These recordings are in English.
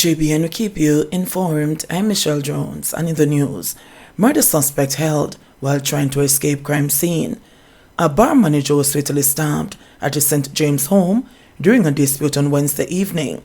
JBNN will keep you informed. I'm Michelle Jones, and in the news, murder suspect held while trying to escape crime scene. A bar manager was fatally stabbed at his St. James home during a dispute on Wednesday evening.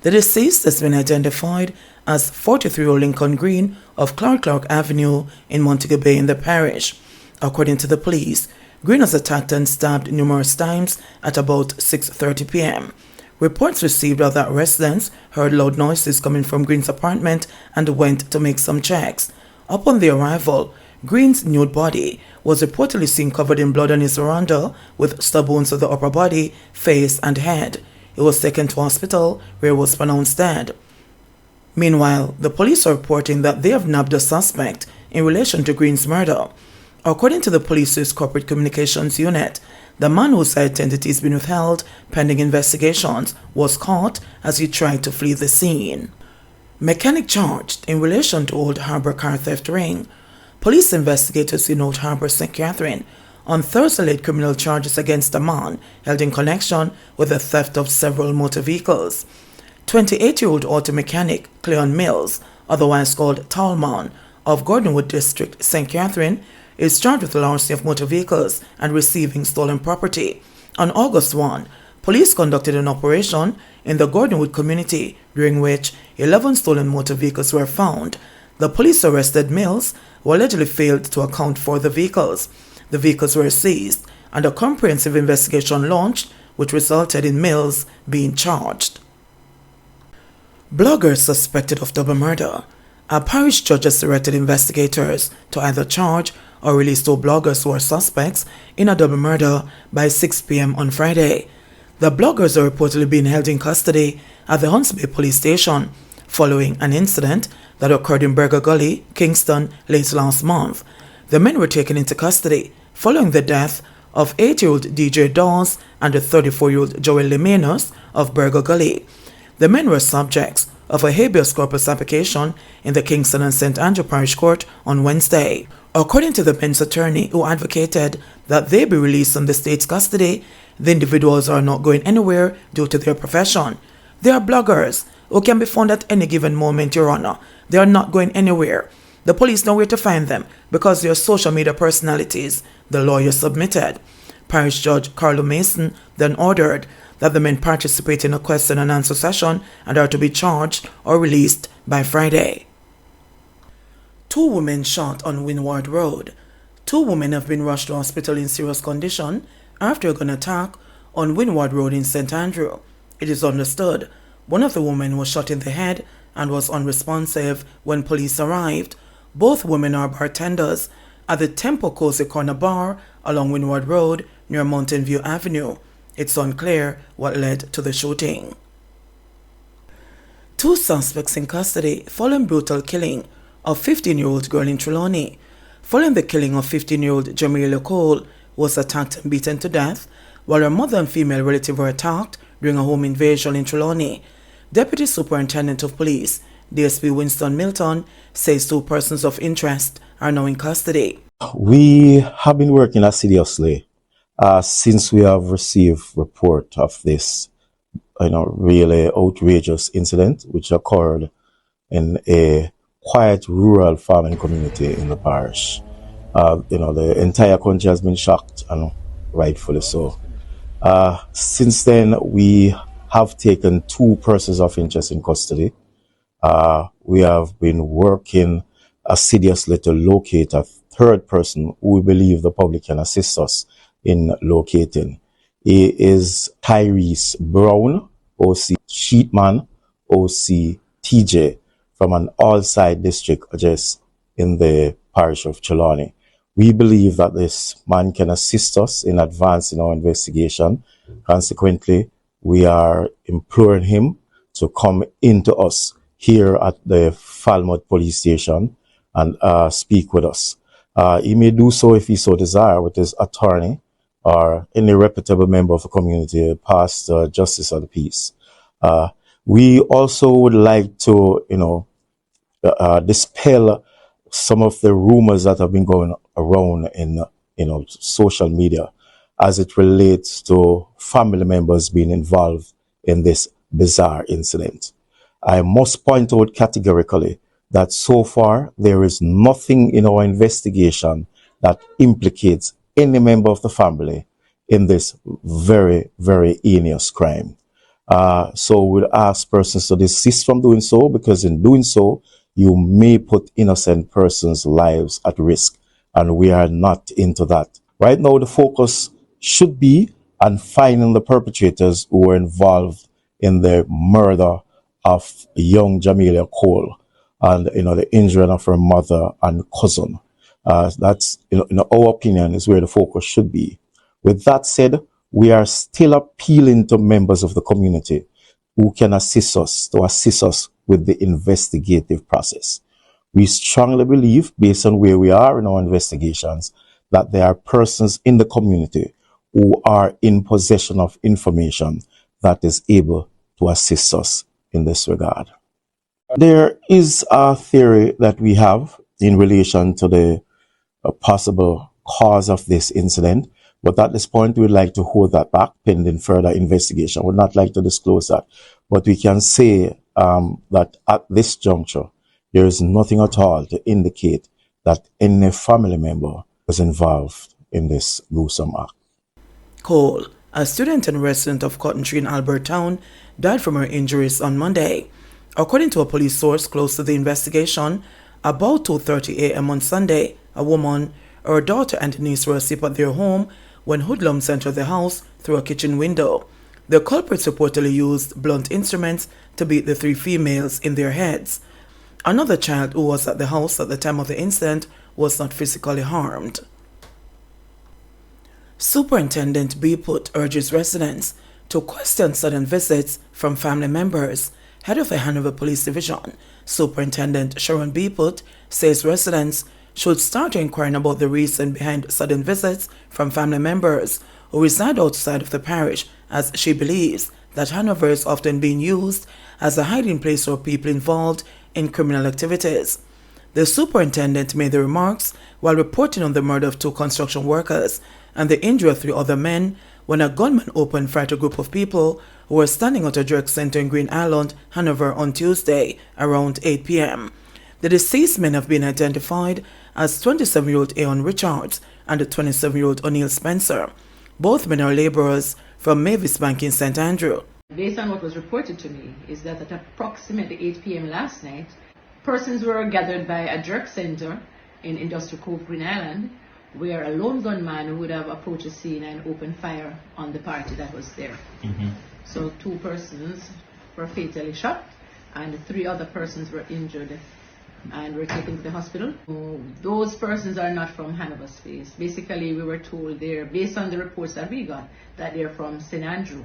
The deceased has been identified as 43-year-old Lincoln Green of Clark Avenue in Montego Bay in the parish. According to the police, Green was attacked and stabbed numerous times at about 6:30 p.m. Reports received are that residents heard loud noises coming from Green's apartment and went to make some checks. Upon their arrival, Green's nude body was reportedly seen covered in blood on his veranda with stab wounds to the upper body, face, and head. He was taken to hospital where he was pronounced dead. Meanwhile, the police are reporting that they have nabbed a suspect in relation to Green's murder. According to the police's corporate communications unit, the man whose identity has been withheld pending investigations was caught as he tried to flee the scene. Mechanic charged in relation to Old Harbour car theft ring. Police investigators in Old Harbour, St. Catherine, on Thursday laid criminal charges against a man held in connection with the theft of several motor vehicles. 28-year-old auto mechanic Cleon Mills, otherwise called Tallman, of Gordonwood District, St. Catherine, is charged with larceny of motor vehicles and receiving stolen property. On August 1, police conducted an operation in the Gordonwood community during which 11 stolen motor vehicles were found. The police arrested Mills, who allegedly failed to account for the vehicles. The vehicles were seized and a comprehensive investigation launched, which resulted in Mills being charged. Bloggers suspected of double murder. A parish judge has directed investigators to either charge or release two bloggers who are suspects in a double murder by 6 p.m. on Friday. The bloggers are reportedly being held in custody at the Hunts Bay police station following an incident that occurred in Burger Gully, Kingston, late last month. The men were taken into custody following the death of 8-year-old DJ Dawes and the 34-year-old Joel Lemanus of Burger Gully. The men were subjects of a habeas corpus application in the Kingston and St. Andrew Parish Court on Wednesday. According to the men's attorney, who advocated that they be released from the state's custody, the individuals are not going anywhere due to their profession. They are bloggers who can be found at any given moment, Your Honor. They are not going anywhere. The police know where to find them because they are social media personalities, the lawyer submitted. Parish Judge Carlo Mason then ordered that the men participate in a question and answer session and are to be charged or released by Friday. 2 women shot on Winward Road. 2 women have been rushed to hospital in serious condition after a gun attack on Winward Road in St. Andrew. It is understood one of the women was shot in the head and was unresponsive when police arrived. Both women are bartenders at the Temple Cozy Corner Bar along Winward Road near Mountain View Avenue. It's unclear what led to the shooting. 2 suspects in custody following brutal killing of 15-year-old girl in Trelawney. Following the killing of 15-year-old Jamaica Cole, was attacked and beaten to death, while her mother and female relative were attacked during a home invasion in Trelawney. Deputy Superintendent of Police, DSP Winston Milton, says 2 persons of interest are now in custody. We have been working assiduously since we have received report of this, really outrageous incident which occurred in a quiet rural farming community in the parish. The entire country has been shocked, and rightfully so. Since then, we have taken 2 persons of interest in custody. We have been working assiduously to locate a 3rd person who we believe the public can assist us in locating. He is Tyrese Brown, OC Sheetman, OC TJ, from an all-side district just in the parish of Trelawney. We believe that this man can assist us in advancing our investigation. Consequently, we are imploring him to come into us here at the Falmouth Police Station and speak with us. He may do so if he so desire with his attorney or any reputable member of the community, past justice of the peace. We also would like to, dispel some of the rumors that have been going around in, social media as it relates to family members being involved in this bizarre incident. I must point out categorically that so far there is nothing in our investigation that implicates any member of the family in this very, very heinous crime. So we'll ask persons to desist from doing so, because in doing so, you may put innocent persons' lives at risk, and we are not into that. Right now, the focus should be on finding the perpetrators who were involved in the murder of young Jamelia Cole and, the injury of her mother and cousin. That's, in our opinion, is where the focus should be. With that said, we are still appealing to members of the community who can assist us with the investigative process. We strongly believe, based on where we are in our investigations, that there are persons in the community who are in possession of information that is able to assist us in this regard. There is a theory that we have in relation to the possible cause of this incident, but at this point we would like to hold that back pending further investigation. Would not like to disclose that, but we can say that at this juncture there is nothing at all to indicate that any family member was involved in this gruesome act. Cole, a student and resident of Cotton Tree in Albert Town, died from her injuries on Monday. According to a police source close to the investigation, about 2:30 a.m. on Sunday, a woman, her daughter and niece were asleep at their home when hoodlums entered the house through a kitchen window. The culprits reportedly used blunt instruments to beat the three females in their heads. Another child who was at the house at the time of the incident was not physically harmed. Superintendent Beaput urges residents to question sudden visits from family members. Head of the Hanover Police Division, Superintendent Sharon Beaput, says residents should start inquiring about the reason behind sudden visits from family members who reside outside of the parish, as she believes that Hanover is often being used as a hiding place for people involved in criminal activities. The superintendent made the remarks while reporting on the murder of 2 construction workers and the injury of 3 other men when a gunman opened fire at a group of people who were standing at a drug center in Green Island, Hanover, on Tuesday around 8 p.m. The deceased men have been identified as 27-year-old Aeon Richards and 27-year-old O'Neill Spencer. Both men are laborers from Mavis Bank in St. Andrew. Based on what was reported to me, is that at approximately 8 p.m. last night, persons were gathered by a drug center in Industrial Cove, Green Island, where a lone gunman would have approached the scene and opened fire on the party that was there. So 2 persons were fatally shot and 3 other persons were injured and were taken to the hospital. Those persons are not from Hanover space. Basically, we were told they're, based on the reports that we got, that they're from St. Andrew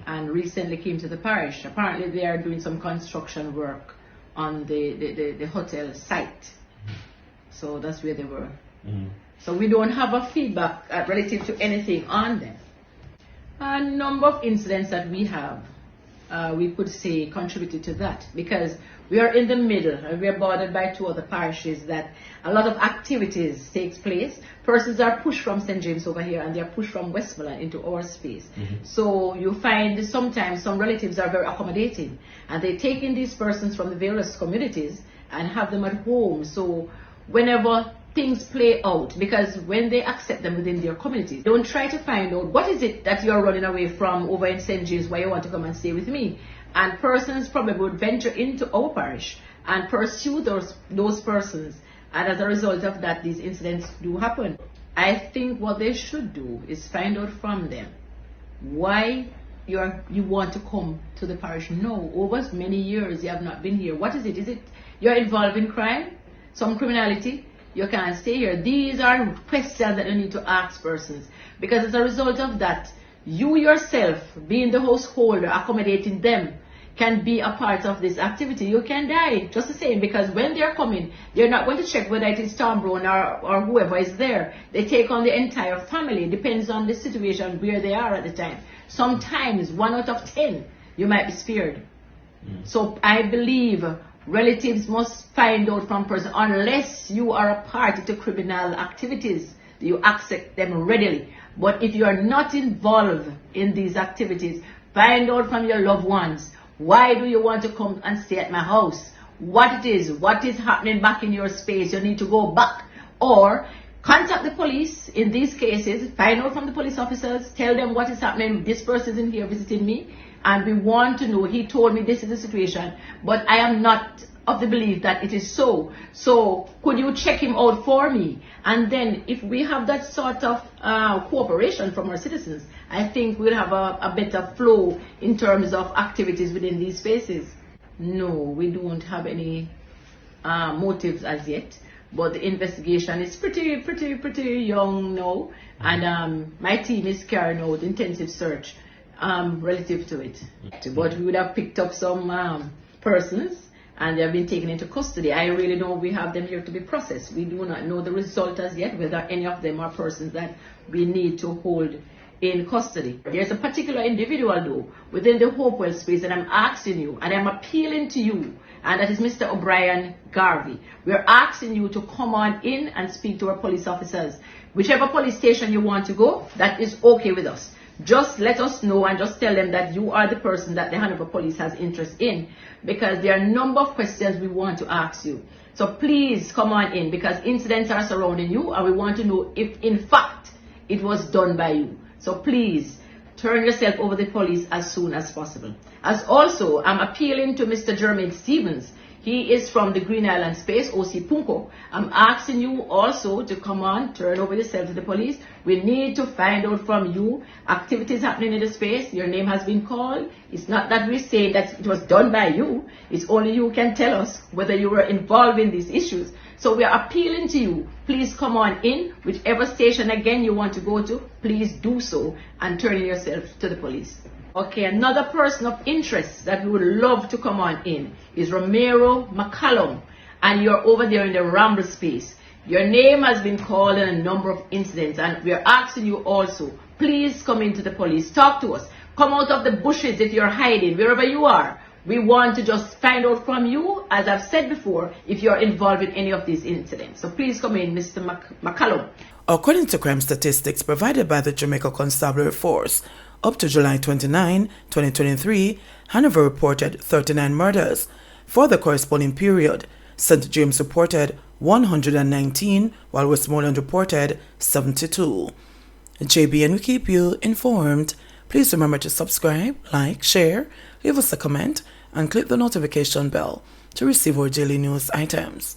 and recently came to the parish. Apparently, they are doing some construction work on the hotel site. So that's where they were. So we don't have a feedback relative to anything on them. A number of incidents that we have, we could say contributed to that, because we are in the middle. We are bordered by 2 other parishes that a lot of activities takes place. Persons are pushed from St. James over here and they are pushed from Westmoreland into our space. So you find sometimes some relatives are very accommodating and they take in these persons from the various communities and have them at home. So whenever things play out, because when they accept them within their communities, don't try to find out what is it that you're running away from over in St. James, why you want to come and stay with me. And persons probably would venture into our parish and pursue those persons, and as a result of that, these incidents do happen. I think what they should do is find out from them why you want to come to the parish. No, over many years you have not been here. What is it? Is it you're involved in crime, some criminality? You can't stay here. These are questions that you need to ask persons, because as a result of that, you yourself, being the householder, accommodating them, can be a part of this activity. You can die just the same, because when they're coming, they're not going to check whether it is Tom Brown or whoever is there. They take on the entire family. It depends on the situation where they are at the time. Sometimes 1 out of 10, you might be spared. So I believe relatives must find out from person, unless you are a party to criminal activities, you accept them readily. But if you are not involved in these activities, find out from your loved ones Why do you want to come and stay at my house? What is happening back in your space? You need to go back. Or contact the police in these cases, find out from the police officers, tell them what is happening. This person is in here visiting me, and we want to know. He told me this is the situation, but I am not of the belief that it is so. So could you check him out for me? And then if we have that sort of cooperation from our citizens, I think we'll have a better flow in terms of activities within these spaces. No, we don't have any motives as yet, but the investigation is pretty young now, and my team is carrying out intensive search relative to it. But we would have picked up some persons, and they have been taken into custody. I really know we have them here to be processed. We do not know the result as yet, whether any of them are persons that we need to hold in custody. There's a particular individual though within the Hopewell space that I'm asking you, and I'm appealing to you, and that is Mr. O'Brien Garvey. We're asking you to come on in and speak to our police officers. Whichever police station you want to go, that is okay with us. Just let us know and just tell them that you are the person that the Hanover Police has interest in, because there are a number of questions we want to ask you. So please come on in, because incidents are surrounding you, and we want to know if in fact it was done by you. So please turn yourself over to the police as soon as possible. As also, I'm appealing to Mr. Jermaine Stevens. He is from the Green Island space, OC Punko. I'm asking you also to come on, turn over yourself to the police. We need to find out from you activities happening in the space. Your name has been called. It's not that we're saying that it was done by you. It's only you can tell us whether you were involved in these issues. So we are appealing to you. Please come on in. Whichever station again you want to go to, please do so and turn yourself to the police. Okay, another person of interest that we would love to come on in is Romero McCallum, and you're over there in the Ramble space. Your name has been called in a number of incidents, and we are asking you also, please come into the police, talk to us, come out of the bushes if you're hiding, wherever you are. We want to just find out from you, as I've said before, if you're involved in any of these incidents. So please come in, Mr. McCallum. According to crime statistics provided by the Jamaica Constabulary Force, up to July 29, 2023, Hanover reported 39 murders. For the corresponding period, St. James reported 119, while Westmoreland reported 72. JBN will keep you informed. Please remember to subscribe, like, share, leave us a comment, and click the notification bell to receive our daily news items.